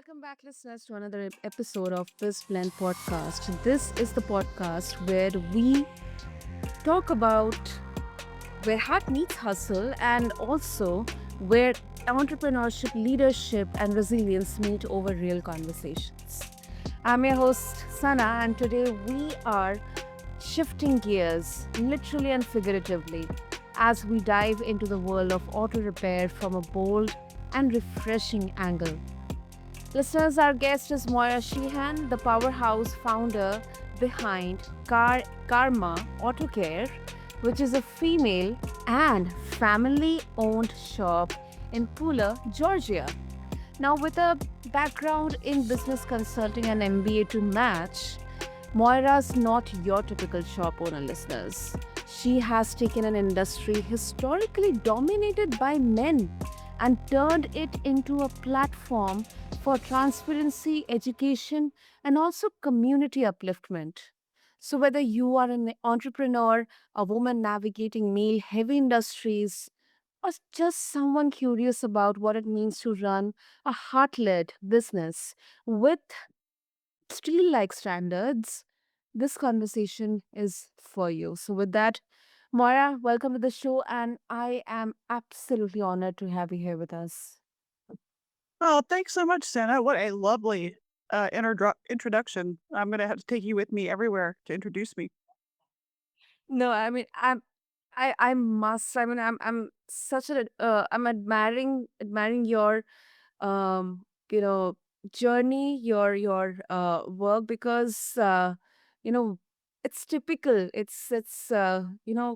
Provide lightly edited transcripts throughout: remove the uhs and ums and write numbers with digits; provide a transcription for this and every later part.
Welcome back, listeners, to another episode of BizBlend podcast. This is the podcast where we talk about where heart meets hustle and also where entrepreneurship, leadership, and resilience meet over real conversations. I'm your host, Sana, and today we are shifting gears, literally and figuratively, as we dive into the world of auto repair from a bold and refreshing angle. Listeners, our guest is Moira Sheehan, the powerhouse founder behind CARma AutoCare, which is a female and family owned shop in Pula, Georgia. Now, with a background in business consulting and MBA to match, Moira's not your typical shop owner, listeners. She has taken an industry historically dominated by men and turned it into a platform for transparency, education, and also community upliftment. So, whether you are an entrepreneur, a woman navigating male heavy industries, or just someone curious about what it means to run a heart led business with steel like standards, this conversation is for you. So, with that, Moira, welcome to the show, and I am absolutely honored to have you here with us. Oh, thanks so much, Santa. What a lovely introduction. I'm going to have to take you with me everywhere to introduce me. No, I mean, I must. I mean, I'm such a, I'm admiring your, um, you know, journey, your work because, you know, it's typical. It's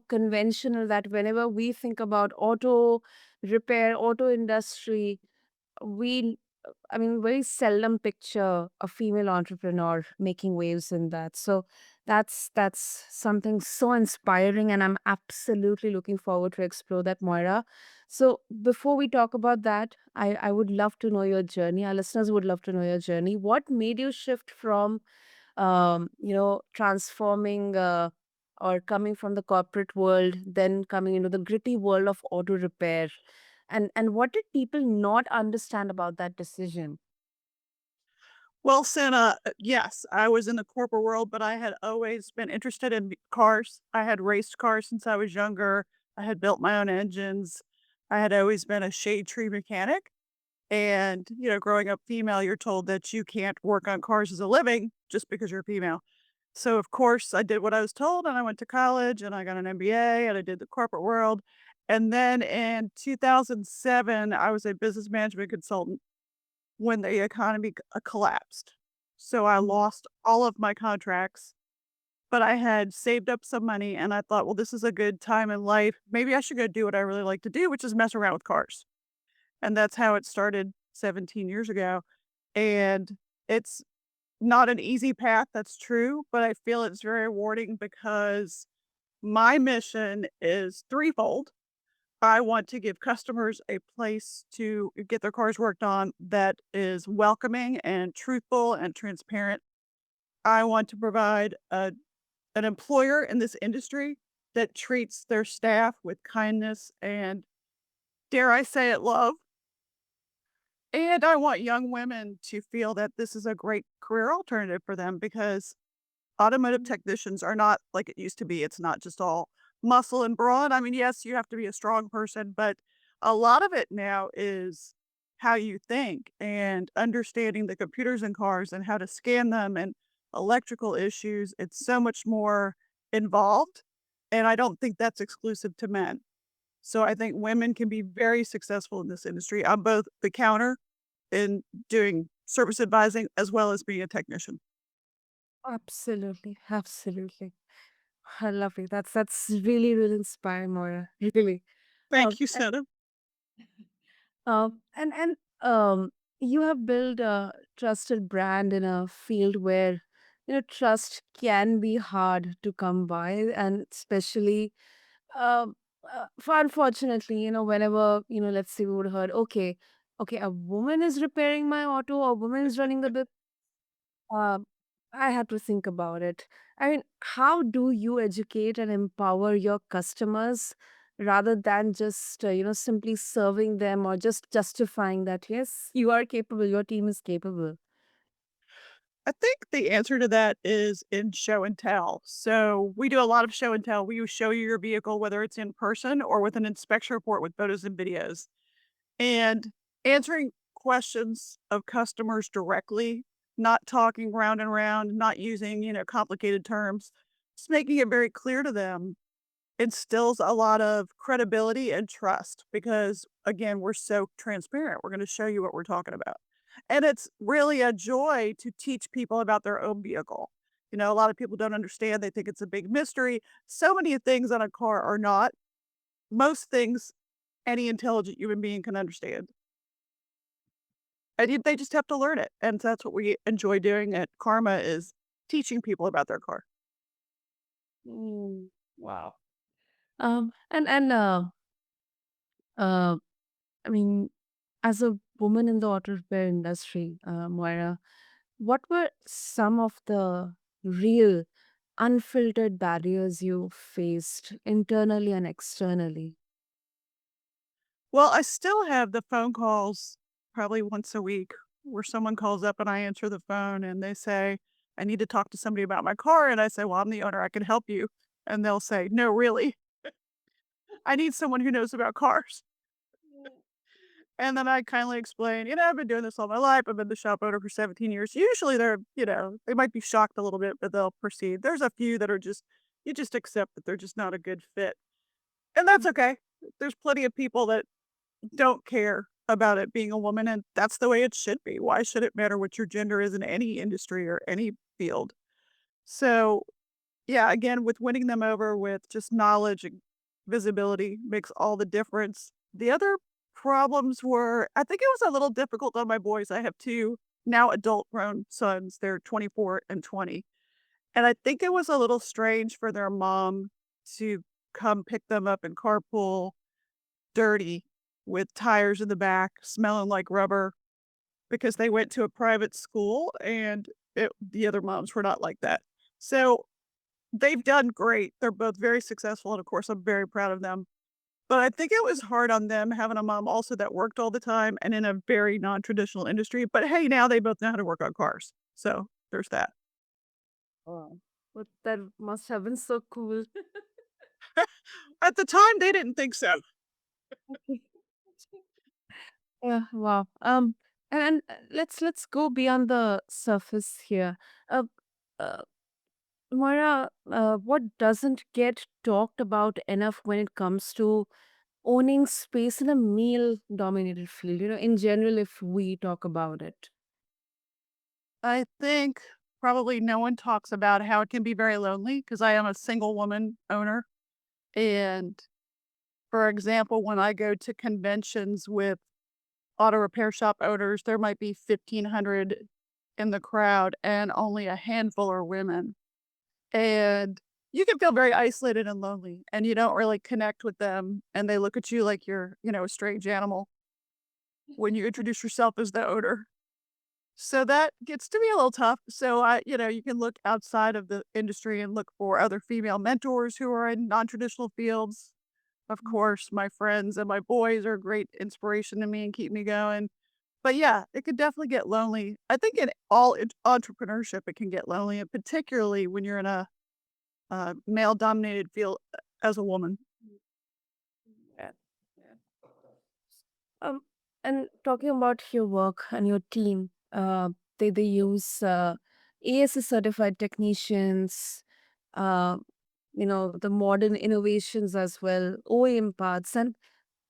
conventional that whenever we think about auto repair, auto industry, we I mean, very seldom picture a female entrepreneur making waves in that. So that's something so inspiring, and I'm absolutely looking forward to explore that, Moira. So before we talk about that, I would love to know your journey. Our listeners would love to know your journey. What made you shift from transforming or coming from the corporate world, then coming into the gritty world of auto repair? And what did people not understand about that decision? Well, Santa, yes, I was in the corporate world, but I had always been interested in cars. I had raced cars since I was younger. I had built my own engines. I had always been a shade tree mechanic. And, growing up female, you're told that you can't work on cars as a living just because you're female. So, of course, I did what I was told, and I went to college and I got an MBA and I did the corporate world. And then in 2007, I was a business management consultant when the economy collapsed. So I lost all of my contracts, but I had saved up some money and I thought, well, this is a good time in life. Maybe I should go do what I really like to do, which is mess around with cars. And that's how it started 17 years ago. And it's not an easy path, that's true, but I feel it's very rewarding because my mission is threefold. I want to give customers a place to get their cars worked on that is welcoming and truthful and transparent. I want to provide an employer in this industry that treats their staff with kindness and, dare I say it, love. And I want young women to feel that this is a great career alternative for them because automotive technicians are not like it used to be. It's not just all muscle and brawn. I mean, yes, you have to be a strong person, but a lot of it now is how you think and understanding the computers in cars and how to scan them and electrical issues. It's so much more involved. And I don't think that's exclusive to men. So I think women can be very successful in this industry. I'm both the counter in doing service advising as well as being a technician. Absolutely, absolutely. I love it. That's really, really inspiring, Moira. Really. Um, Thank you, and Senna. and you have built a trusted brand in a field where trust can be hard to come by, and especially for unfortunately, whenever let's say we would have heard, okay, a woman is repairing my auto, a woman is running the business. Um, I had to think about it. I mean, how do you educate and empower your customers rather than just, simply serving them or just justifying that, yes, you are capable, your team is capable. I think the answer to that is in show and tell. So we do a lot of show and tell. We show you your vehicle, whether it's in person or with an inspection report with photos and videos. And answering questions of customers directly, not talking round and round, not using, complicated terms, just making it very clear to them instills a lot of credibility and trust because, again, we're so transparent. We're going to show you what we're talking about. And it's really a joy to teach people about their own vehicle. A lot of people don't understand. They think it's a big mystery. So many things on a car are not. Most things any intelligent human being can understand. They just have to learn it. And that's what we enjoy doing at CARma is teaching people about their car. Mm, wow. And uh, I mean, as a woman in the auto repair industry, Moira, what were some of the real unfiltered barriers you faced internally and externally? Well, I still have the phone calls probably once a week where someone calls up and I answer the phone and they say, I need to talk to somebody about my car. And I say, well, I'm the owner. I can help you. And they'll say, no, really, I need someone who knows about cars. And then I kindly explain, I've been doing this all my life. I've been the shop owner for 17 years. Usually they might be shocked a little bit, but they'll proceed. There's a few that are you just accept that they're just not a good fit. And that's okay. There's plenty of people that don't care about it being a woman, and that's the way it should be. Why should it matter what your gender is in any industry or any field? So, yeah, again, with winning them over with just knowledge and visibility makes all the difference. The other problems were I think it was a little difficult on my boys. I have 2 now adult grown sons. They're 24 and 20. And I think it was a little strange for their mom to come pick them up in carpool dirty with tires in the back, smelling like rubber because they went to a private school and the other moms were not like that. So they've done great. They're both very successful. And of course, I'm very proud of them. But I think it was hard on them having a mom also that worked all the time and in a very non traditional industry. But hey, now they both know how to work on cars. So there's that. Wow. But that must have been so cool. At the time, they didn't think so. Yeah, wow. And let's go beyond the surface here. Uh, uh Moira, what doesn't get talked about enough when it comes to owning space in a male dominated field, in general, if we talk about it? I think probably no one talks about how it can be very lonely because I am a single woman owner. And for example, when I go to conventions with auto repair shop owners, there might be 1,500 in the crowd and only a handful are women. And you can feel very isolated and lonely and you don't really connect with them. And they look at you like you're, a strange animal when you introduce yourself as the owner. So that gets to be a little tough. So you can look outside of the industry and look for other female mentors who are in non-traditional fields. Of course, my friends and my boys are a great inspiration to me and keep me going. But yeah, it could definitely get lonely. I think in all entrepreneurship, it can get lonely, and particularly when you're in a male-dominated field as a woman. Yeah. Yeah. Um, and talking about your work and your team, they use ASA certified technicians, uh, the modern innovations as well, OEM parts, and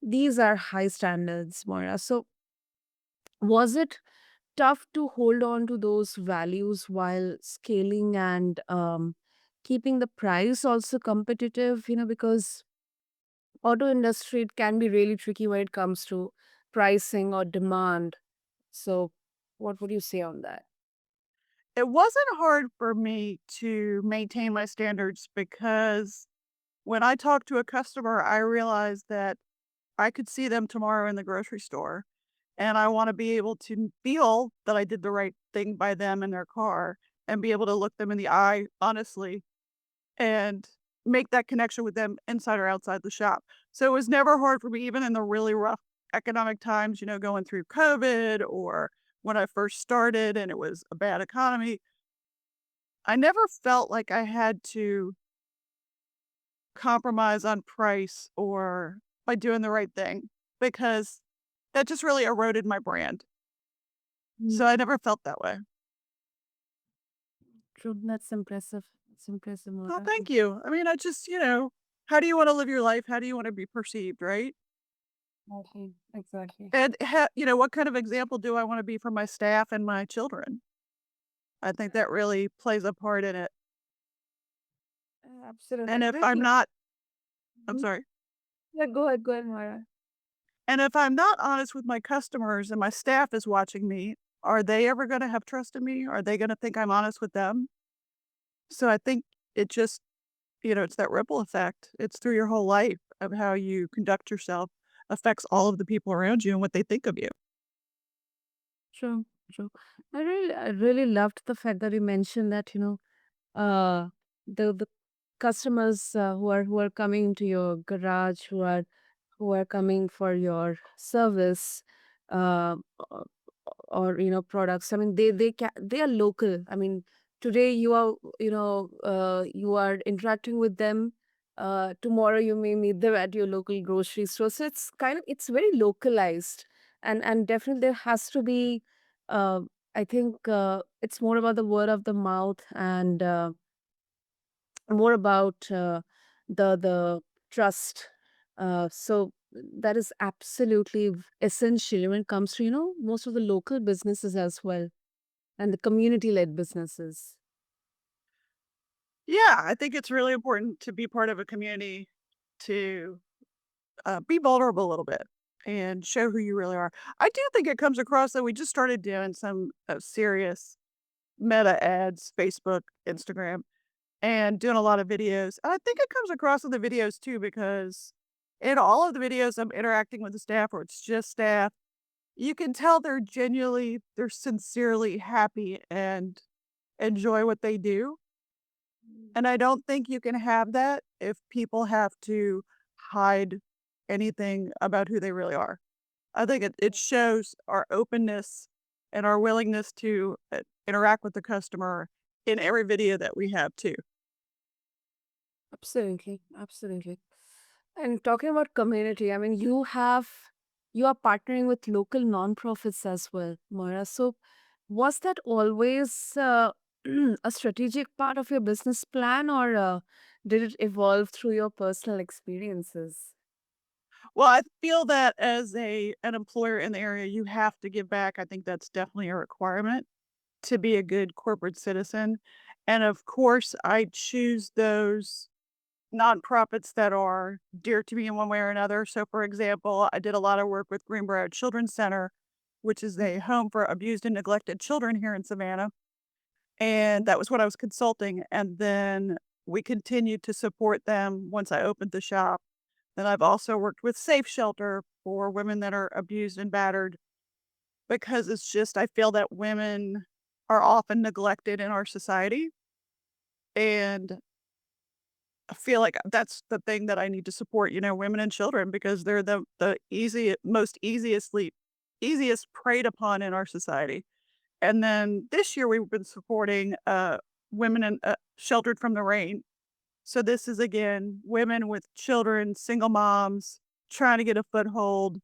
these are high standards, Moira. So, was it tough to hold on to those values while scaling and keeping the price also competitive? Because auto industry it can be really tricky when it comes to pricing or demand. So, what would you say on that? It wasn't hard for me to maintain my standards because when I talk to a customer, I realize that I could see them tomorrow in the grocery store, and I wanna be able to feel that I did the right thing by them and their car and be able to look them in the eye honestly. And make that connection with them inside or outside the shop. So it was never hard for me, even in the really rough economic times, going through COVID or when I first started and it was a bad economy. I never felt like I had to compromise on price or by doing the right thing because that just really eroded my brand. Mm, So I never felt that way. true. That's impressive. It's impressive, Oh, Mora. thank you. I mean, I just, how do you want to live your life? How do you want to be perceived, right? Exactly. Exactly. And, what kind of example do I want to be for my staff and my children? I think that really plays a part in it. Absolutely. And if Great. I'm not, I'm Mhm. sorry. Yeah, go ahead, Moira. And if I'm not honest with my customers and my staff is watching me, are they ever going to have trust in me? Are they going to think I'm honest with them? So I think it just, it's that ripple effect. It's through your whole life of how you conduct yourself affects all of the people around you and what they think of you. True, true. I really loved the fact that you mentioned that, uh, the customers who are coming to your garage, who are coming for your service, uh, or, or products. I mean, they are local. I mean, today you are interacting with them. Tomorrow you may meet them at your local grocery store. So it's very localized, and definitely there has to be. Uh, I think it's more about the word of the mouth and more about the trust. So that is absolutely essential when it comes to most of the local businesses as well and the community led businesses. Yeah, I think it's really important to be part of a community to be vulnerable a little bit and show who you really are. I do think it comes across that we just started doing some serious meta ads, Facebook, Instagram, and doing a lot of videos. And I think it comes across in the videos too, because in all of the videos, I'm interacting with the staff or it's just staff. You can tell they're sincerely happy and enjoy what they do. And I don't think you can have that if people have to hide anything about who they really are. I think it shows our openness and our willingness to interact with the customer in every video that we have too. Absolutely, absolutely. And talking about community, I mean, you are partnering with local nonprofits as well, Moira. So, was that always a strategic part of your business plan, or did it evolve through your personal experiences? Well, I feel that as an employer in the area, you have to give back. I think that's definitely a requirement to be a good corporate citizen. And of course, I choose those nonprofits that are dear to me in one way or another. So, for example, I did a lot of work with Greenbrier Children's Center, which is a home for abused and neglected children here in Savannah. And that was what I was consulting. And then we continued to support them once I opened the shop. Then I've also worked with Safe Shelter for women that are abused and battered because it's just, I feel that women are often neglected in our society. And I feel like that's the thing that I need to support, women and children because they're the most easiest preyed upon in our society. And then this year we've been supporting women and sheltered from the rain. So this is again women with children, single moms trying to get a foothold,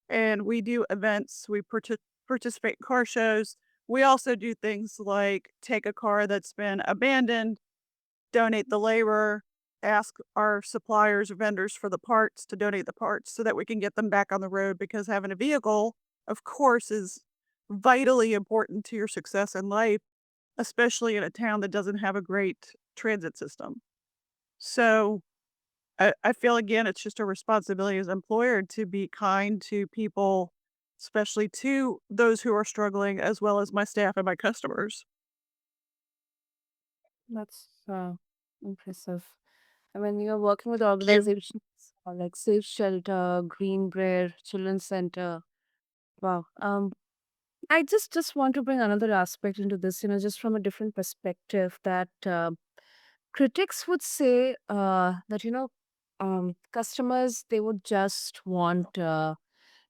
and we do events. We participate in car shows. We also do things like take a car that's been abandoned, donate the labor, ask our suppliers or vendors for the parts to donate the parts so that we can get them back on the road because having a vehicle, of course, is vitally important to your success in life, especially in a town that doesn't have a great transit system. So I feel again, it's just a responsibility as an employer to be kind to people, especially to those who are struggling, as well as my staff and my customers. That's impressive. I mean, you're working with You. organizations like Safe Shelter, Green Brier, Children's Center. Wow. I just want to bring another aspect into this, just from a different perspective that critics would say that customers, they would just want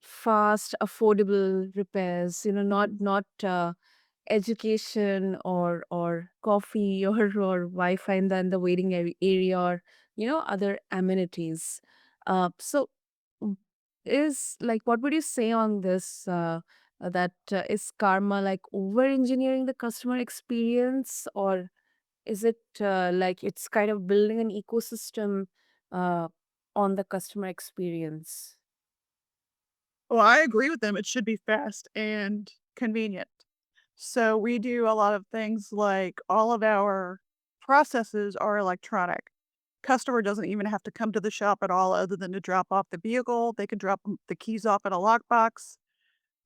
fast, affordable repairs. Not education or coffee or Wi-Fi in the waiting area, or other amenities. So w- is like, what would you say on this? That is karma like over engineering the customer experience, or is it like it's kind of building an ecosystem uh, on the customer experience? Well, I agree with them. It should be fast and convenient. So we do a lot of things like all of our processes are electronic. Customer doesn't even have to come to the shop at all other than to drop off the vehicle. They can drop the keys off in a lockbox.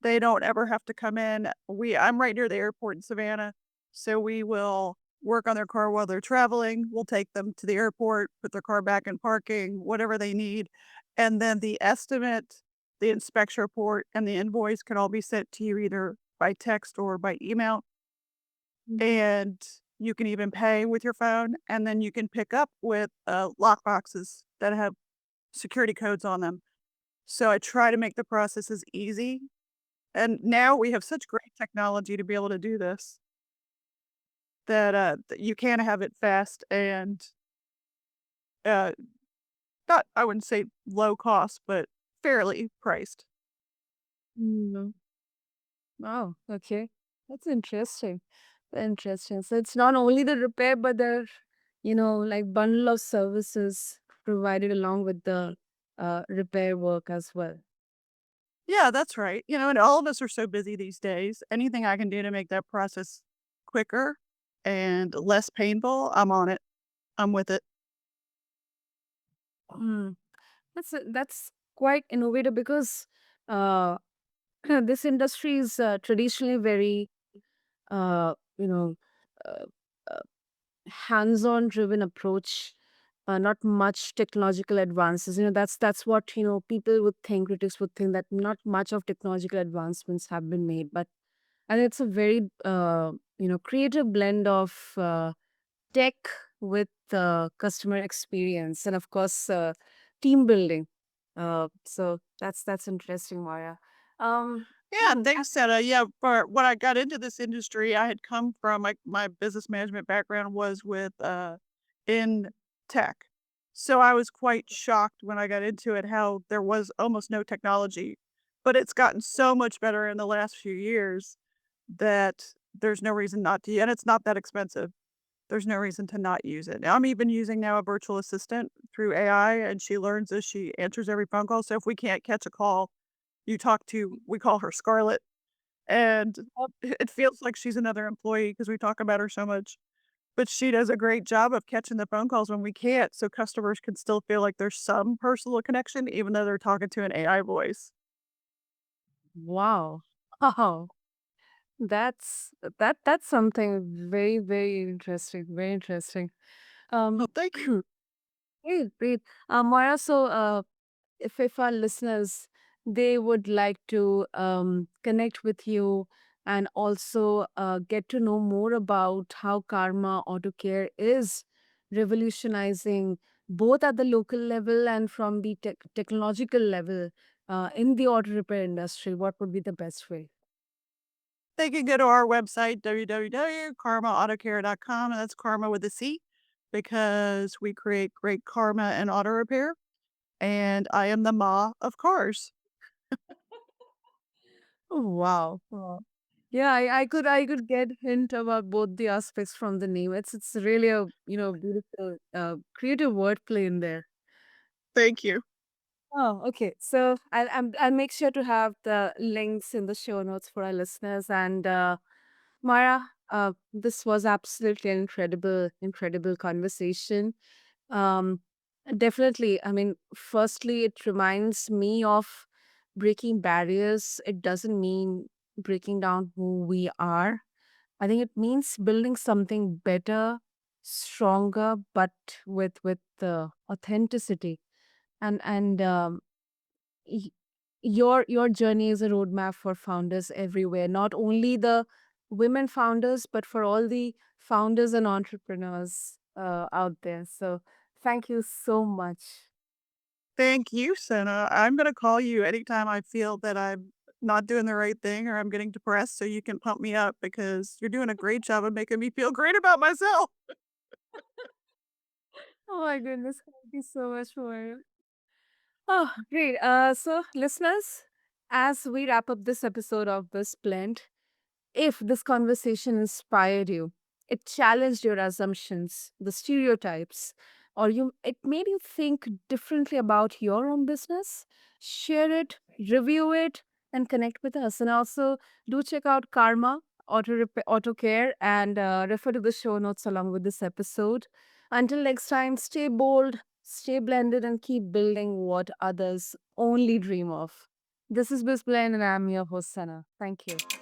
They don't ever have to come in. I'm right near the airport in Savannah, so we will work on their car while they're traveling. We'll take them to the airport, put their car back in parking, whatever they need, and then the estimate, the inspection report, and the invoice can all be sent to you either by text or by email, and you can even pay with your phone, and then you can pick up with, lock boxes that have security codes on them. So I try to make the processes easy, and now we have such great technology to be able to do this that you can have it fast and, uh, not I wouldn't say low cost, but fairly priced. Mm. Wow, okay. That's interesting. Interesting. So it's not only the repair, but the, like bundle of services provided along with the repair work as well. Yeah, that's right. And all of us are so busy these days. Anything I can do to make that process quicker and less painful, I'm on it. I'm with it. Mm. That's quite innovative because uh, this industry is traditionally very, uh, you know, uh, uh, hands-on driven approach, not much technological advances. That's what people would think, critics would think, that not much of technological advancements have been made. But and it's a very creative blend of tech with customer experience, and of course team building. So that's interesting, Maya. Um, Yeah, thanks, Sarah. Yeah, for when I got into this industry, I had come from my business management background was with in tech. So I was quite shocked when I got into it how there was almost no technology, but it's gotten so much better in the last few years that there's no reason not to, and it's not that expensive. There's no reason to not use it. Now, I'm even using now a virtual assistant through AI, and she learns as she answers every phone call. So if we can't catch a call, you talk to we call her Scarlett, and it feels like she's another employee because we talk about her so much, but she does a great job of catching the phone calls when we can't, so customers can still feel like there's some personal connection even though they're talking to an AI voice. wow. Oh, that's something very, very interesting. Very interesting. Oh, Um, thank you. great, great. Moira, so if our listeners, they would like to connect with you and also get to know more about how CARma AutoCare is revolutionizing both at the local level and from the technological level in the auto repair industry, what would be the best way? They can go to our website, www.carmaautocare.com, and that's karma with a C, because we create great karma and auto repair, and I am the ma of cars. Oh, wow. Wow. Yeah, I could get hint about both the aspects from the name. It's really a beautiful creative wordplay in there. Thank you. Oh, okay. So I'll make sure to have the links in the show notes for our listeners. And Mara, this was absolutely an incredible conversation. Um, Definitely. I mean, firstly, it reminds me of breaking barriers. It doesn't mean breaking down who we are. I think it means building something better, stronger, but with authenticity. And y- your journey is a roadmap for founders everywhere, not only the women founders, but for all the founders and entrepreneurs. out there. So thank you so much. Thank you, Senna. I'm gonna call you anytime I feel that I'm not doing the right thing or I'm getting depressed so you can pump me up because you're doing a great job of making me feel great about myself. Oh my goodness, thank you so much for. Oh, great. So listeners, as we wrap up this episode of This Blend, if this conversation inspired you, it challenged your assumptions, the stereotypes, or it made you think differently about your own business, share it, review it, and connect with us. And also do check out CARma AutoCare and refer to the show notes along with this episode. Until next time, stay bold, stay blended, and keep building what others only dream of. This is BizBlend, and I'm your host, Sana. Thank you.